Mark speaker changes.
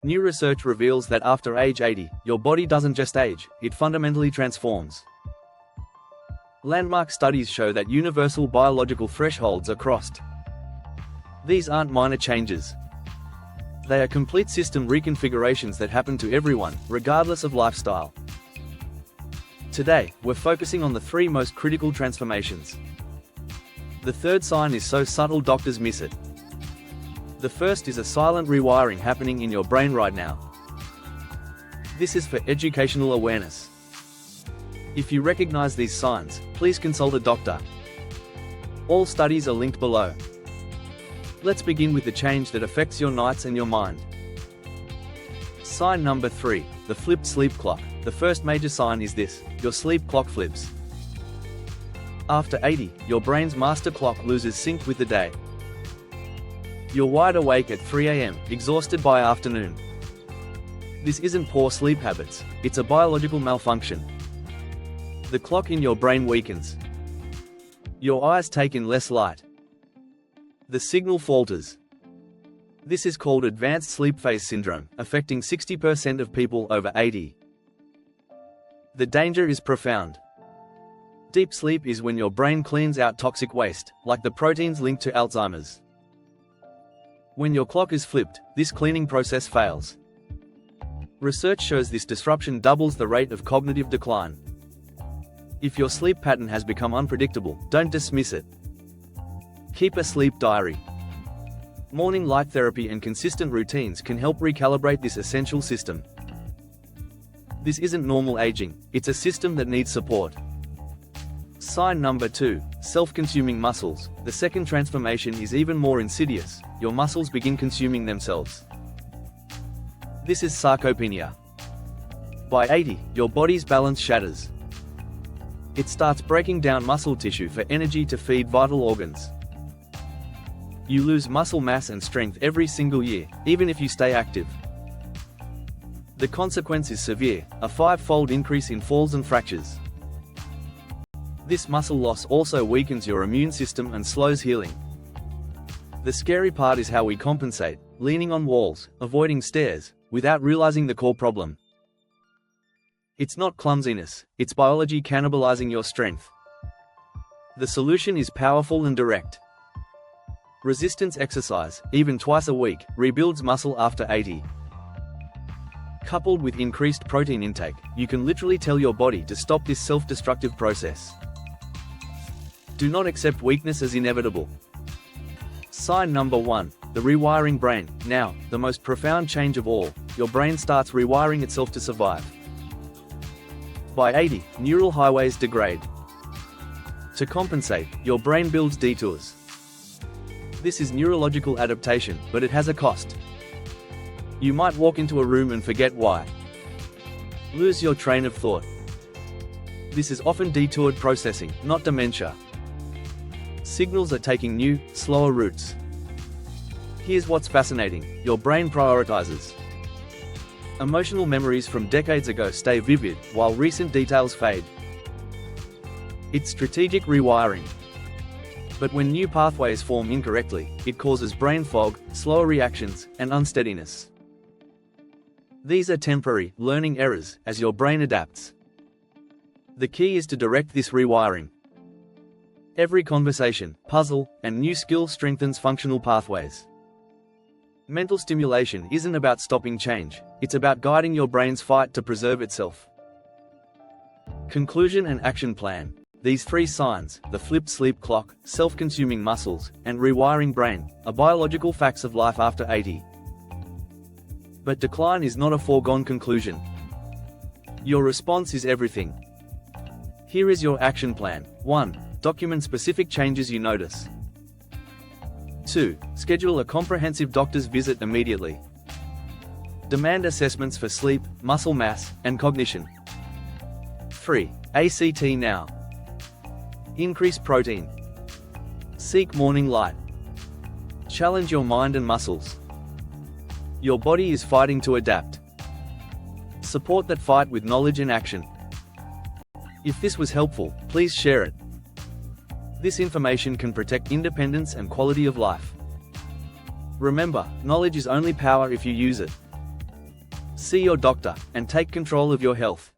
Speaker 1: New research reveals that after age 80, your body doesn't just age, it fundamentally transforms. Landmark studies show that universal biological thresholds are crossed. These aren't minor changes. They are complete system reconfigurations that happen to everyone, regardless of lifestyle. Today, we're focusing on the 3 most critical transformations. The third sign is so subtle doctors miss it. The first is a silent rewiring happening in your brain right now. This is for educational awareness. If you recognize these signs, please consult a doctor. All studies are linked below. Let's begin with the change that affects your nights and your mind. Sign number 3, the flipped sleep clock. The first major sign is this: your sleep clock flips. After 80, your brain's master clock loses sync with the day. You're wide awake at 3 a.m., exhausted by afternoon. This isn't poor sleep habits, it's a biological malfunction. The clock in your brain weakens. Your eyes take in less light. The signal falters. This is called advanced sleep phase syndrome, affecting 60% of people over 80. The danger is profound. Deep sleep is when your brain cleans out toxic waste, like the proteins linked to Alzheimer's. When your clock is flipped, this cleaning process fails. Research shows this disruption doubles the rate of cognitive decline. If your sleep pattern has become unpredictable, don't dismiss it. Keep a sleep diary. Morning light therapy and consistent routines can help recalibrate this essential system. This isn't normal aging, it's a system that needs support. Sign number 2, self-consuming muscles. The second transformation is even more insidious. Your muscles begin consuming themselves. This is sarcopenia. By 80, your body's balance shatters. It starts breaking down muscle tissue for energy to feed vital organs. You lose muscle mass and strength every single year, even if you stay active. The consequence is severe, a 5-fold increase in falls and fractures. This muscle loss also weakens your immune system and slows healing. The scary part is how we compensate, leaning on walls, avoiding stairs, without realizing the core problem. It's not clumsiness, it's biology cannibalizing your strength. The solution is powerful and direct. Resistance exercise, even twice a week, rebuilds muscle after 80. Coupled with increased protein intake, you can literally tell your body to stop this self-destructive process. Do not accept weakness as inevitable. Sign number 1, the rewiring brain. Now, the most profound change of all, your brain starts rewiring itself to survive. By 80, neural highways degrade. To compensate, your brain builds detours. This is neurological adaptation, but it has a cost. You might walk into a room and forget why. Lose your train of thought. This is often detoured processing, not dementia. Signals are taking new, slower routes. Here's what's fascinating: your brain prioritizes. Emotional memories from decades ago stay vivid, while recent details fade. It's strategic rewiring. But when new pathways form incorrectly, it causes brain fog, slower reactions, and unsteadiness. These are temporary, learning errors, as your brain adapts. The key is to direct this rewiring. Every conversation, puzzle, and new skill strengthens functional pathways. Mental stimulation isn't about stopping change, it's about guiding your brain's fight to preserve itself. Conclusion and action plan. These 3 signs, the flipped sleep clock, self-consuming muscles, and rewiring brain, are biological facts of life after 80. But decline is not a foregone conclusion. Your response is everything. Here is your action plan. 1. Document specific changes you notice. 2. Schedule a comprehensive doctor's visit immediately. Demand assessments for sleep, muscle mass, and cognition. 3. ACT now. Increase protein. Seek morning light. Challenge your mind and muscles. Your body is fighting to adapt. Support that fight with knowledge and action. If this was helpful, please share it. This information can protect independence and quality of life. Remember, knowledge is only power if you use it. See your doctor, and take control of your health.